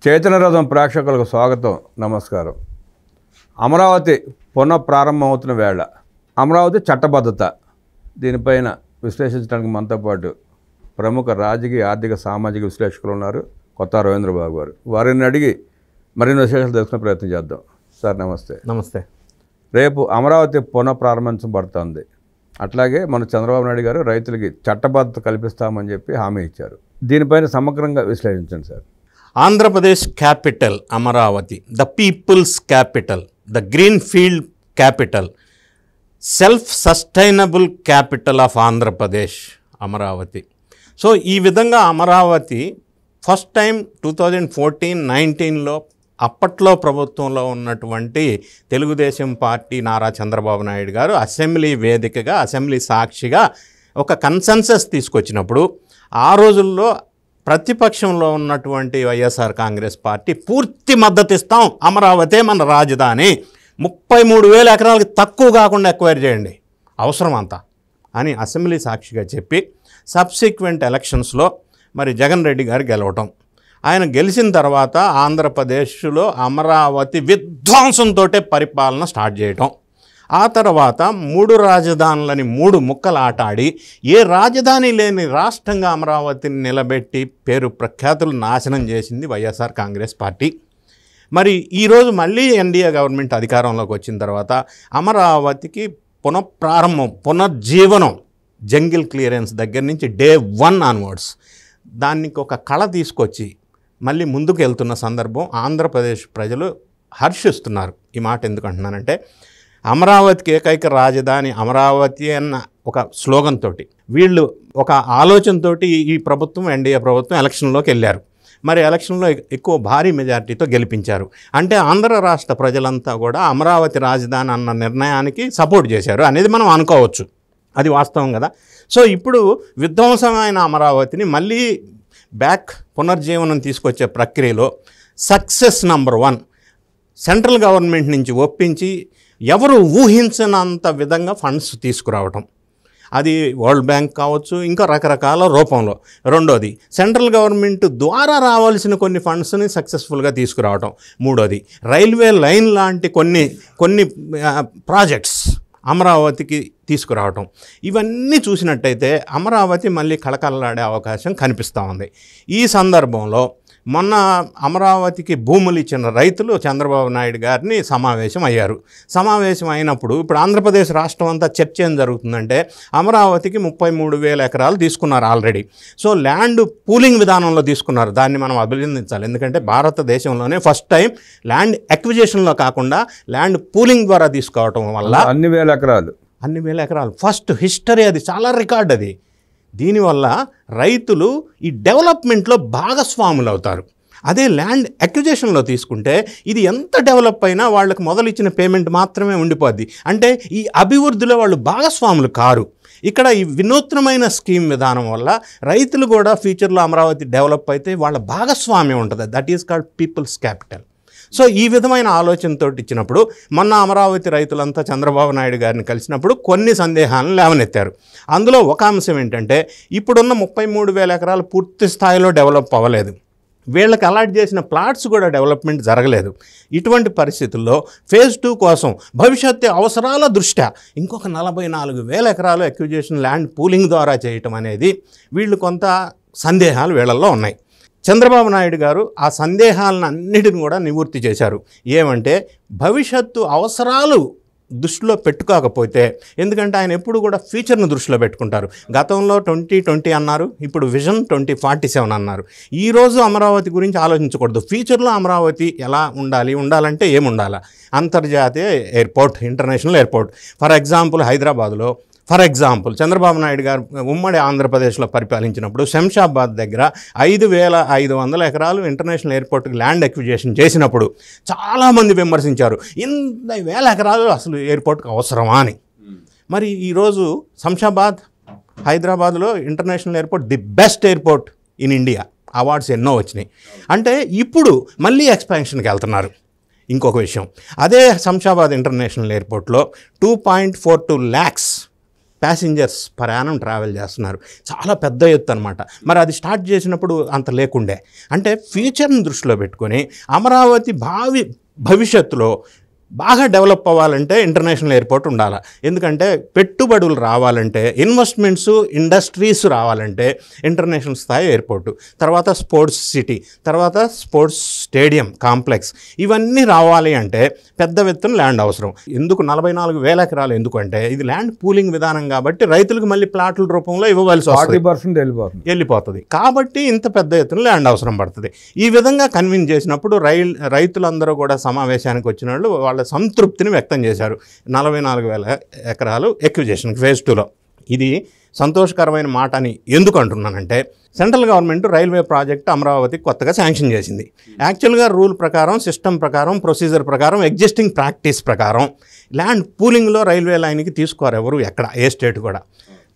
చైతన్యరథం ప్రేక్షకులకు స్వాగతం, నమస్కారం. అమరావతి పునః ప్రారంభమవుతున్న వేళ అమరావతి చట్టబద్ధత దీనిపైన విశ్లేషించడానికి మనతో పాటు ప్రముఖ రాజకీయ ఆర్థిక సామాజిక విశ్లేషకులు ఉన్నారు. కొత్త రవీంద్రబాబు గారు. వారిని అడిగి మరిన్ని విశేషాలు తెలుసుకునే ప్రయత్నం చేద్దాం. సార్ నమస్తే. నమస్తే. రేపు అమరావతి పునః ప్రారంభించబడుతుంది. అట్లాగే మన చంద్రబాబు నాయుడు గారు రైతులకి చట్టబద్ధత కల్పిస్తామని చెప్పి హామీ ఇచ్చారు. దీనిపైన సమగ్రంగా విశ్లేషించండి sir. Andhra Pradesh capital Amaravati, the peoples capital, the green field capital, self sustainable capital of Andhra Pradesh Amaravati. So ఈ విధంగా అమరావతి ఫస్ట్ టైం 2014-19లో అప్పట్లో ప్రభుత్వంలో ఉన్నటువంటి తెలుగుదేశం పార్టీ నారా చంద్రబాబు నాయుడు గారు అసెంబ్లీ వేదికగా, అసెంబ్లీ సాక్షిగా ఒక కన్సెన్సస్ తీసుకొచ్చినప్పుడు ఆ రోజుల్లో ప్రతిపక్షంలో ఉన్నటువంటి వైఎస్ఆర్ కాంగ్రెస్ పార్టీ పూర్తి మద్దతు ఇస్తాం, అమరావతి మన రాజధాని, 33,000 ఎకరాలకి తక్కువ కాకుండా ఎక్వైర్ చేయండి అవసరం అంతా అని అసెంబ్లీ సాక్షిగా చెప్పి సబ్సిక్వెంట్ ఎలక్షన్స్లో మరి జగన్ రెడ్డి గారు గెలవటం. ఆయన గెలిచిన తర్వాత ఆంధ్రప్రదేశ్లో అమరావతి విధ్వంసంతో పరిపాలన స్టార్ట్ చేయటం. ఆ తర్వాత 3 రాజధానులని 3 ముక్కలు ఆటాడి ఏ రాజధాని లేని రాష్ట్రంగా అమరావతిని నిలబెట్టి పేరు ప్రఖ్యాతులు నాశనం చేసింది వైఎస్ఆర్ కాంగ్రెస్ పార్టీ. మరి ఈరోజు మళ్ళీ ఎన్డీఏ గవర్నమెంట్ అధికారంలోకి వచ్చిన తర్వాత అమరావతికి పునఃప్రారంభం, పునర్జీవనం, జంగిల్ క్లియరెన్స్ దగ్గర నుంచి డే 1 ఆన్వర్డ్స్ దానికి ఒక కళ తీసుకొచ్చి మళ్ళీ ముందుకు వెళ్తున్న సందర్భం ఆంధ్రప్రదేశ్ ప్రజలు హర్షిస్తున్నారు. ఈ మాట ఎందుకు అంటున్నానంటే, అమరావతికి ఏకైక రాజధాని అమరావతి అన్న ఒక స్లోగన్ తోటి వీళ్ళు ఒక ఆలోచనతోటి ఈ ప్రభుత్వం, ఎన్డీఏ ప్రభుత్వం ఎలక్షన్లోకి వెళ్ళారు. మరి ఎలక్షన్లో ఎక్కువ భారీ మెజారిటీతో గెలిపించారు. అంటే ఆంధ్ర రాష్ట్ర ప్రజలంతా కూడా అమరావతి రాజధాని అన్న నిర్ణయానికి సపోర్ట్ చేశారు అనేది మనం అనుకోవచ్చు. అది వాస్తవం కదా. సో ఇప్పుడు విధ్వంసమైన అమరావతిని మళ్ళీ బ్యాక్ పునర్జీవనం తీసుకొచ్చే ప్రక్రియలో సక్సెస్ నెంబర్ 1 సెంట్రల్ గవర్నమెంట్ నుంచి ఒప్పించి ఎవరు ఊహించినంత విధంగా ఫండ్స్ తీసుకురావటం. అది వరల్డ్ బ్యాంక్ కావచ్చు, ఇంకా రకరకాల రూపంలో. రెండోది సెంట్రల్ గవర్నమెంట్ ద్వారా రావాల్సిన కొన్ని ఫండ్స్ని సక్సెస్ఫుల్గా తీసుకురావటం. మూడోది రైల్వే లైన్ లాంటి కొన్ని ప్రాజెక్ట్స్ అమరావతికి తీసుకురావటం. ఇవన్నీ చూసినట్టయితే అమరావతి మళ్ళీ కళకళలాడే అవకాశం కనిపిస్తూ ఉంది. ఈ సందర్భంలో మొన్న అమరావతికి భూములు ఇచ్చిన రైతులు చంద్రబాబు నాయుడు గారిని సమావేశం అయ్యారు. సమావేశం అయినప్పుడు ఇప్పుడు ఆంధ్రప్రదేశ్ రాష్ట్రం అంతా చర్చ ఏం జరుగుతుందంటే, అమరావతికి 33,000 ఎకరాలు తీసుకున్నారు ఆల్రెడీ. సో ల్యాండ్ పూలింగ్ విధానంలో తీసుకున్నారు. దాన్ని మనం అభినందించాలి. ఎందుకంటే భారతదేశంలోనే ఫస్ట్ టైం ల్యాండ్ అక్విజిషన్లో కాకుండా ల్యాండ్ పూలింగ్ ద్వారా తీసుకోవటం వల్ల అన్ని వేల ఎకరాలు ఫస్ట్ హిస్టరీ. అది చాలా రికార్డ్. అది దీనివల్ల రైతులు ఈ డెవలప్మెంట్లో భాగస్వాములు అవుతారు. అదే ల్యాండ్ అక్విజిషన్లో తీసుకుంటే ఇది ఎంత డెవలప్ అయినా వాళ్ళకి మొదలు ఇచ్చిన పేమెంట్ మాత్రమే ఉండిపోద్ది. అంటే ఈ అభివృద్ధిలో వాళ్ళు భాగస్వాములు కారు. ఇక్కడ ఈ వినూత్నమైన స్కీమ్ విధానం వల్ల రైతులు కూడా ఫ్యూచర్లో అమరావతి డెవలప్ అయితే వాళ్ళ భాగస్వామ్యం ఉంటుంది. That is called peoples capital. So ఈ విధమైన ఆలోచనతో ఇచ్చినప్పుడు మొన్న అమరావతి రైతులంతా చంద్రబాబు నాయుడు గారిని కలిసినప్పుడు కొన్ని సందేహాలను లేవనెత్తారు. అందులో ఒక అంశం ఏంటంటే, ఇప్పుడున్న 33,000 ఎకరాలు పూర్తి స్థాయిలో డెవలప్ అవ్వలేదు. వీళ్ళకి అలాట్ చేసిన ప్లాట్స్ కూడా డెవలప్మెంట్ జరగలేదు. ఇటువంటి పరిస్థితుల్లో ఫేజ్ 2 కోసం భవిష్యత్తు అవసరాల దృష్ట్యా ఇంకొక 44,000 ఎకరాలు అక్విజిషన్ ల్యాండ్ పూలింగ్ ద్వారా చేయటం అనేది వీళ్ళు కొంత సందేహాలు వీళ్ళల్లో ఉన్నాయి. చంద్రబాబు నాయుడు గారు ఆ సందేహాలను అన్నిటిని కూడా నివృత్తి చేశారు. ఏమంటే, భవిష్యత్తు అవసరాలు దృష్టిలో పెట్టుకోకపోతే, ఎందుకంటే ఆయన ఎప్పుడు కూడా ఫ్యూచర్ను దృష్టిలో పెట్టుకుంటారు. గతంలో 2020 అన్నారు, ఇప్పుడు విజన్ 2047 అన్నారు. ఈరోజు అమరావతి గురించి ఆలోచించకూడదు. ఫ్యూచర్లో అమరావతి ఎలా ఉండాలంటే ఏముండాలా? అంతర్జాతీయ airport, international airport. For example హైదరాబాద్లో చంద్రబాబు నాయుడు గారు ఉమ్మడి ఆంధ్రప్రదేశ్లో పరిపాలించినప్పుడు శంషాబాద్ దగ్గర 5,500 ఎకరాలు ఇంటర్నేషనల్ ఎయిర్పోర్ట్కి ల్యాండ్ అక్విజిషన్ చేసినప్పుడు చాలామంది విమర్శించారు, 8,000 ఎకరాలు అసలు ఎయిర్పోర్ట్కి అవసరమా అని. మరి ఈరోజు శంషాబాద్, హైదరాబాద్లో international airport the best airport in India, awards ఎన్నో వచ్చినాయి. అంటే ఇప్పుడు మళ్ళీ ఎక్స్పాన్షన్కి వెళ్తున్నారు. ఇంకొక విషయం, అదే శంషాబాద్ ఇంటర్నేషనల్ ఎయిర్పోర్ట్లో 2.42 lakhs ప్యాసింజర్స్ ప్రయాణం ట్రావెల్ చేస్తున్నారు. చాలా పెద్ద ఎత్తు అనమాట. మరి అది స్టార్ట్ చేసినప్పుడు అంత లేకుండే. అంటే ఫ్యూచర్ని దృష్టిలో పెట్టుకొని అమరావతి భవిష్యత్తులో బాగా డెవలప్ అవ్వాలంటే ఇంటర్నేషనల్ ఎయిర్పోర్ట్ ఉండాలి. ఎందుకంటే పెట్టుబడులు రావాలంటే, ఇన్వెస్ట్మెంట్స్, ఇండస్ట్రీస్ రావాలంటే ఇంటర్నేషనల్ స్థాయి ఎయిర్పోర్టు, తర్వాత స్పోర్ట్స్ సిటీ, తర్వాత స్పోర్ట్స్ స్టేడియం కాంప్లెక్స్, ఇవన్నీ రావాలి అంటే పెద్ద ఎత్తున ల్యాండ్ అవసరం. ఎందుకు 44,000 ఎకరాలు ఎందుకంటే ఇది ల్యాండ్ పూలింగ్ విధానం కాబట్టి రైతులకు మళ్ళీ ప్లాట్ల రూపంలో ఇవ్వవలసి వస్తుంది, 40% వెళ్ళిపోతుంది. కాబట్టి ఇంత పెద్ద ఎత్తున ల్యాండ్ అవసరం పడుతుంది. ఈ విధంగా కన్విన్స్ చేసినప్పుడు రైతులందరూ కూడా సమావేశానికి వచ్చిన వాళ్ళు వాళ్ళ సంతృప్తిని వ్యక్తం చేశారు. 44,000 ఎకరాలు ఎక్విజేషన్ ఫేజ్ 2లో. ఇది సంతోషకరమైన మాట అని ఎందుకు అంటున్నానంటే, సెంట్రల్ గవర్నమెంట్ రైల్వే ప్రాజెక్ట్ అమరావతికి కొత్తగా శాంక్షన్ చేసింది. యాక్చువల్గా రూల్ ప్రకారం, సిస్టమ్ ప్రకారం, ప్రొసీజర్ ప్రకారం, ఎగ్జిస్టింగ్ ప్రాక్టీస్ ప్రకారం ల్యాండ్ పూలింగ్లో రైల్వే లైన్కి తీసుకోరు ఎవరు, ఎక్కడ ఏ స్టేట్ కూడా.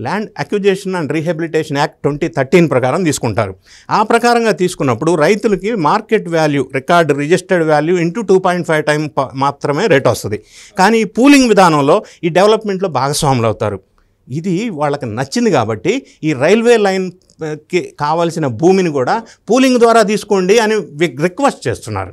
Land acquisition and rehabilitation act 2013 ప్రకారం తీసుకుంటారు. ఆ ప్రకారంగా తీసుకున్నప్పుడు రైతులకి market value, record registered value into 2.5 time మాత్రమే రేట్ వస్తుంది. కానీ ఈ పూలింగ్ విధానంలో ఈ డెవలప్మెంట్లో భాగస్వాములు అవుతారు. ఇది వాళ్ళకి నచ్చింది కాబట్టి ఈ రైల్వే లైన్కి కావాల్సిన భూమిని కూడా పూలింగ్ ద్వారా తీసుకోండి అని రిక్వెస్ట్ చేస్తున్నారు.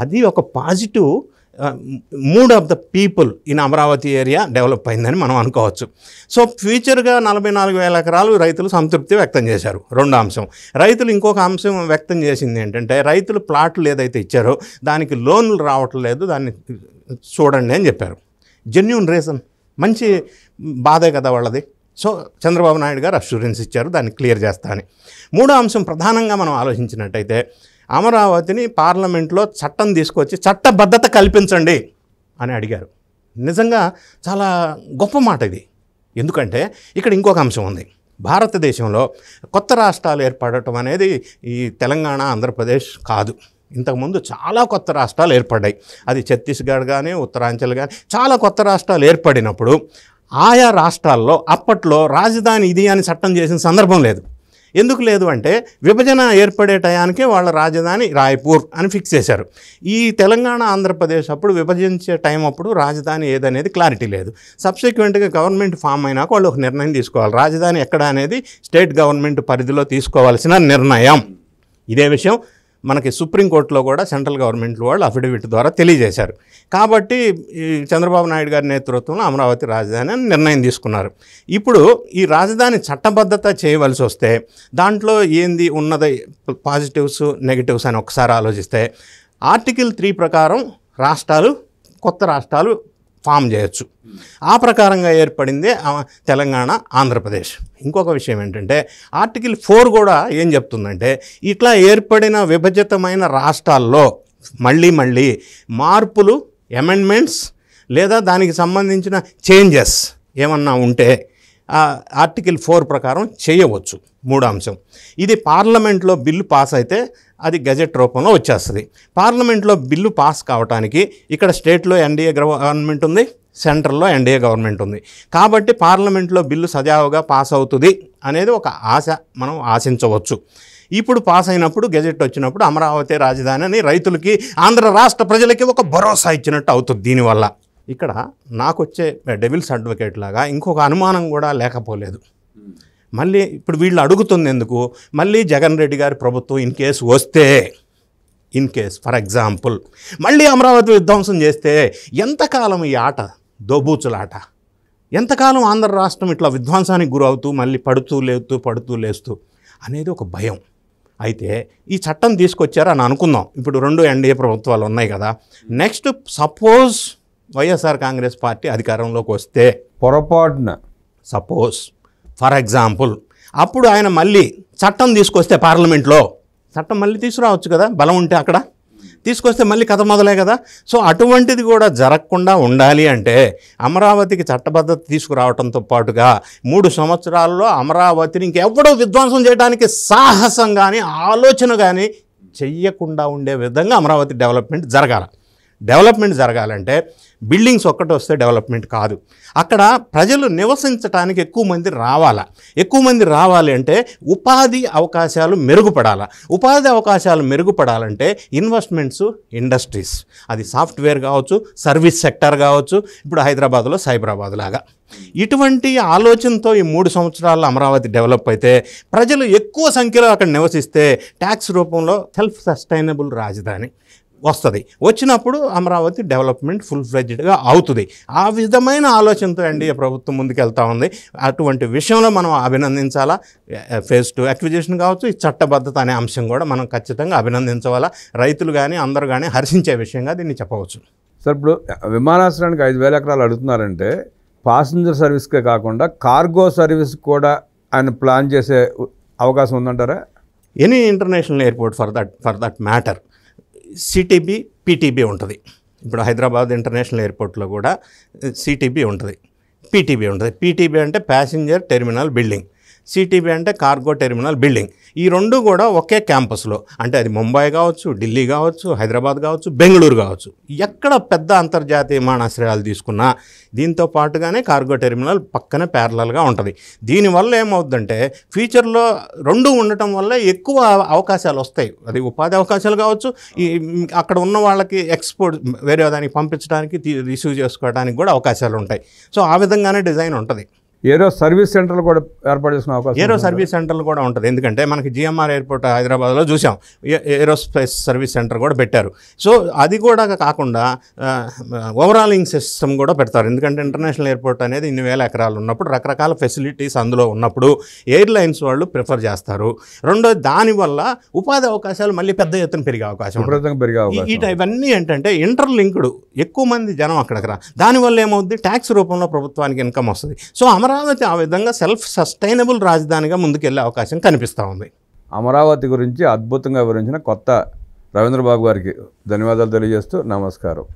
అది ఒక positive mood of the people in Amaravati area develop అయిందని మనం అనుకోవచ్చు. సో ఫ్యూచర్గా 44,000 ఎకరాలు రైతులు సంతృప్తి వ్యక్తం చేశారు. రెండో అంశం, రైతులు ఇంకొక అంశం వ్యక్తం చేసింది ఏంటంటే, రైతులు ప్లాట్లు ఏదైతే ఇచ్చారో దానికి లోన్లు రావట్లేదు, దాన్ని చూడండి అని చెప్పారు. జెన్యూన్ రీజన్, మంచి బాధే కదా వాళ్ళది. సో చంద్రబాబు నాయుడు గారు అష్యూరెన్స్ ఇచ్చారు దాన్ని క్లియర్ చేస్తా అని. మూడో అంశం ప్రధానంగా మనం ఆలోచించినట్టయితే, అమరావతిని పార్లమెంట్లో చట్టం తీసుకొచ్చి చట్టబద్ధత కల్పించండి అని అడిగారు. నిజంగా చాలా గొప్ప మాట ఇది. ఎందుకంటే ఇక్కడ ఇంకొక అంశం ఉంది. భారతదేశంలో కొత్త రాష్ట్రాలు ఏర్పడటం అనేది ఈ తెలంగాణ, ఆంధ్రప్రదేశ్ కాదు. ఇంతకుముందు చాలా కొత్త రాష్ట్రాలు ఏర్పడ్డాయి. అది ఛత్తీస్గఢ్ కానీ, ఉత్తరాంచల్ కానీ, చాలా కొత్త రాష్ట్రాలు ఏర్పడినప్పుడు ఆయా రాష్ట్రాల్లో అప్పట్లో రాజధాని ఇది అని చట్టం చేసిన సందర్భం లేదు. ఎందుకు లేదు అంటే, విభజన ఏర్పడే టయానికే వాళ్ళ రాజధాని రాయ్పూర్ అని ఫిక్స్ చేశారు. ఈ తెలంగాణ, ఆంధ్రప్రదేశ్ అప్పుడు విభజించే టైం అప్పుడు రాజధాని ఏదనేది క్లారిటీ లేదు. సబ్సిక్వెంట్గా గవర్నమెంట్ ఫామ్ అయినాక వాళ్ళు ఒక నిర్ణయం తీసుకోవాలి. రాజధాని ఎక్కడ అనేది స్టేట్ గవర్నమెంట్ పరిధిలో తీసుకోవాల్సిన నిర్ణయం. ఇదే విషయం మనకి సుప్రీంకోర్టులో కూడా సెంట్రల్ గవర్నమెంట్ వాళ్ళు అఫిడవిట్ ద్వారా తెలియజేశారు. కాబట్టి ఈ చంద్రబాబు నాయుడు గారి నేతృత్వంలో అమరావతి రాజధాని అని నిర్ణయం తీసుకున్నారు. ఇప్పుడు ఈ రాజధాని చట్టబద్ధత చేయవలసి వస్తే దాంట్లో ఏంది ఉన్నది పాజిటివ్స్, నెగిటివ్స్ అని ఒకసారి ఆలోచిస్తే, ఆర్టికల్ 3 ప్రకారం కొత్త రాష్ట్రాలు ఫామ్ చేయొచ్చు. ఆ ప్రకారంగా ఏర్పడిందే తెలంగాణ, ఆంధ్రప్రదేశ్. ఇంకొక విషయం ఏంటంటే, ఆర్టికల్ 4 కూడా ఏం చెప్తుందంటే, ఇట్లా ఏర్పడిన విభజితమైన రాష్ట్రాల్లో మళ్ళీ మార్పులు, అమెండ్మెంట్స్ లేదా దానికి సంబంధించిన చేంజెస్ ఏమన్నా ఉంటే ఆర్టికల్ 4 ప్రకారం చేయవచ్చు. మూడో అంశం, ఇది పార్లమెంట్లో బిల్లు పాస్ అయితే అది గజెట్ రూపంలో వచ్చేస్తుంది. పార్లమెంట్లో బిల్లు పాస్ కావడానికి ఇక్కడ స్టేట్లో ఎన్డీఏ గవర్నమెంట్ ఉంది, సెంట్రల్లో ఎన్డీఏ గవర్నమెంట్ ఉంది. కాబట్టి పార్లమెంట్లో బిల్లు సజావుగా పాస్ అవుతుంది అనేది ఒక ఆశ మనం ఆశించవచ్చు. ఇప్పుడు పాస్ అయినప్పుడు, గెజెట్ వచ్చినప్పుడు అమరావతి రాజధాని అని రైతులకి, ఆంధ్ర రాష్ట్ర ప్రజలకి ఒక భరోసా ఇచ్చినట్టు అవుతుంది. దీనివల్ల ఇక్కడ నాకు వచ్చే డెవిల్స్ అడ్వకేట్ లాగా ఇంకొక అనుమానం కూడా లేకపోలేదు. మళ్ళీ ఇప్పుడు వీళ్ళు అడుగుతుంది ఎందుకు, మళ్ళీ జగన్ రెడ్డి గారి ప్రభుత్వం ఇన్ కేస్ ఫర్ ఎగ్జాంపుల్ మళ్ళీ అమరావతి విధ్వంసం చేస్తే ఎంతకాలం ఈ ఆట, దోబూచులాట, ఎంతకాలం ఆంధ్ర రాష్ట్రం ఇట్లా విధ్వంసానికి గురవుతూ మళ్ళీ పడుతూ లేస్తూ అనేది ఒక భయం. అయితే ఈ చట్టం తీసుకొచ్చారు అని అనుకుందాం. ఇప్పుడు 2 ఎన్డీఏ ప్రభుత్వాలు ఉన్నాయి కదా. Next suppose YSR Congress party అధికారంలోకి వస్తే, పొరపాటున సపోజ్ ఫర్ ఎగ్జాంపుల్, అప్పుడు ఆయన మళ్ళీ చట్టం తీసుకొస్తే పార్లమెంట్లో, చట్టం మళ్ళీ తీసుకురావచ్చు కదా, బలం ఉంటే అక్కడ తీసుకొస్తే మళ్ళీ కథ మొదలే కదా. సో అటువంటిది కూడా జరగకుండా ఉండాలి అంటే అమరావతికి చట్టబద్ధత తీసుకురావడంతో పాటుగా 3 సంవత్సరాల్లో అమరావతిని ఇంకెవడో విధ్వంసం చేయడానికి సాహసం కానీ ఆలోచన కానీ చెయ్యకుండా ఉండే విధంగా అమరావతి డెవలప్మెంట్ జరగాలి. డెవలప్మెంట్ జరగాలంటే బిల్డింగ్స్ ఒక్కటి వస్తే డెవలప్మెంట్ కాదు. అక్కడ ప్రజలు నివసించడానికి ఎక్కువ మంది రావాలి అంటే ఉపాధి అవకాశాలు మెరుగుపడాలి. ఉపాధి అవకాశాలు మెరుగుపడాలంటే ఇన్వెస్ట్మెంట్స్, ఇండస్ట్రీస్, అది సాఫ్ట్వేర్ కావచ్చు, సర్వీస్ సెక్టర్ కావచ్చు, ఇప్పుడు హైదరాబాద్లో సైబరాబాద్ లాగా. ఇటువంటి ఆలోచనతో ఈ 3 సంవత్సరాల్లో అమరావతి డెవలప్ అయితే ప్రజలు ఎక్కువ సంఖ్యలో అక్కడ నివసిస్తే ట్యాక్స్ రూపంలో సెల్ఫ్ సస్టైనబుల్ రాజధాని వస్తుంది. వచ్చినప్పుడు అమరావతి డెవలప్మెంట్ ఫుల్ ఫ్లెడ్జ్డ్గా అవుతుంది. ఆ విధమైన ఆలోచనతో ఎన్డీఏ ప్రభుత్వం ముందుకెళ్తా ఉంది. అటువంటి విషయంలో మనం అభినందించాలా. ఫేజ్ 2 అక్విజిషన్ కావచ్చు, ఈ చట్టబద్ధత అనే అంశం కూడా మనం ఖచ్చితంగా అభినందించవాలా. రైతులు కానీ అందరూ కానీ హర్షించే విషయంగా దీన్ని చెప్పవచ్చు. సార్, ఇప్పుడు విమానాశ్రయానికి 5,000 ఎకరాలు అడుగుతున్నారంటే పాసింజర్ సర్వీస్కే కాకుండా కార్గో సర్వీస్ కూడా ఆయన ప్లాన్ చేసే అవకాశం ఉందంటారా? Any international airport for that matter సిటీబీ, పీటీబీ ఉంటుంది. ఇప్పుడు హైదరాబాద్ ఇంటర్నేషనల్ ఎయిర్పోర్ట్లో కూడా సిటీబీ ఉంటుంది, పీటీబీ ఉంటుంది. పీటీబీ అంటే ప్యాసింజర్ టెర్మినల్ బిల్డింగ్, సిటీబీ అంటే కార్గో టెర్మినల్ బిల్డింగ్. ఈ రెండు కూడా ఒకే క్యాంపస్లో, అంటే అది ముంబై కావచ్చు, ఢిల్లీ కావచ్చు, హైదరాబాద్ కావచ్చు, బెంగళూరు కావచ్చు, ఎక్కడ పెద్ద అంతర్జాతీయ విమానాశ్రయాలు తీసుకున్నా దీంతో పాటుగానే కార్గో టెర్మినల్ పక్కనే ప్యారలల్గా ఉంటుంది. దీనివల్ల ఏమవుతుందంటే ఫ్యూచర్లో రెండు ఉండటం వల్ల ఎక్కువ అవకాశాలు వస్తాయి. అది ఉపాధి అవకాశాలు కావచ్చు, ఈ అక్కడ ఉన్న వాళ్ళకి ఎక్స్పోర్ట్ వేరే దానికి పంపించడానికి, రిసీవ్ చేసుకోవడానికి కూడా అవకాశాలు ఉంటాయి. సో ఆ విధంగానే డిజైన్ ఉంటుంది. ఏరో సర్వీస్ సెంటర్లు కూడా ఏర్పాటు చేసుకునే అవకాశం, ఏరో సర్వీస్ సెంటర్లు కూడా ఉంటుంది. ఎందుకంటే మనకి జిఎంఆర్ ఎయిర్పోర్ట్ హైదరాబాద్లో చూసాం, ఏరోస్పేస్ సర్వీస్ సెంటర్ కూడా పెట్టారు. సో అది కూడా కాకుండా ఓవరాలింగ్ సిస్టమ్ కూడా పెడతారు. ఎందుకంటే ఇంటర్నేషనల్ ఎయిర్పోర్ట్ అనేది ఇన్ని వేల ఎకరాలు ఉన్నప్పుడు రకరకాల ఫెసిలిటీస్ అందులో ఉన్నప్పుడు ఎయిర్లైన్స్ వాళ్ళు ప్రిఫర్ చేస్తారు. రెండోది, దానివల్ల ఉపాధి అవకాశాలు మళ్ళీ పెద్ద ఎత్తున పెరిగే అవకాశం. ఇవన్నీ ఏంటంటే ఇంటర్లింక్డ్, ఎక్కువ మంది జనం అక్కడికి రా, దానివల్ల ఏమవుద్ది, ట్యాక్స్ రూపంలో ప్రభుత్వానికి ఇన్కమ్ వస్తుంది. సో అమరావతి ఆ విధంగా సెల్ఫ్ సస్టైనబుల్ రాజధానిగా ముందుకెళ్లే అవకాశం కనిపిస్తూ ఉంది. అమరావతి గురించి అద్భుతంగా వివరించిన కొత్త రవీంద్రబాబు గారికి ధన్యవాదాలు తెలియజేస్తూ నమస్కారం.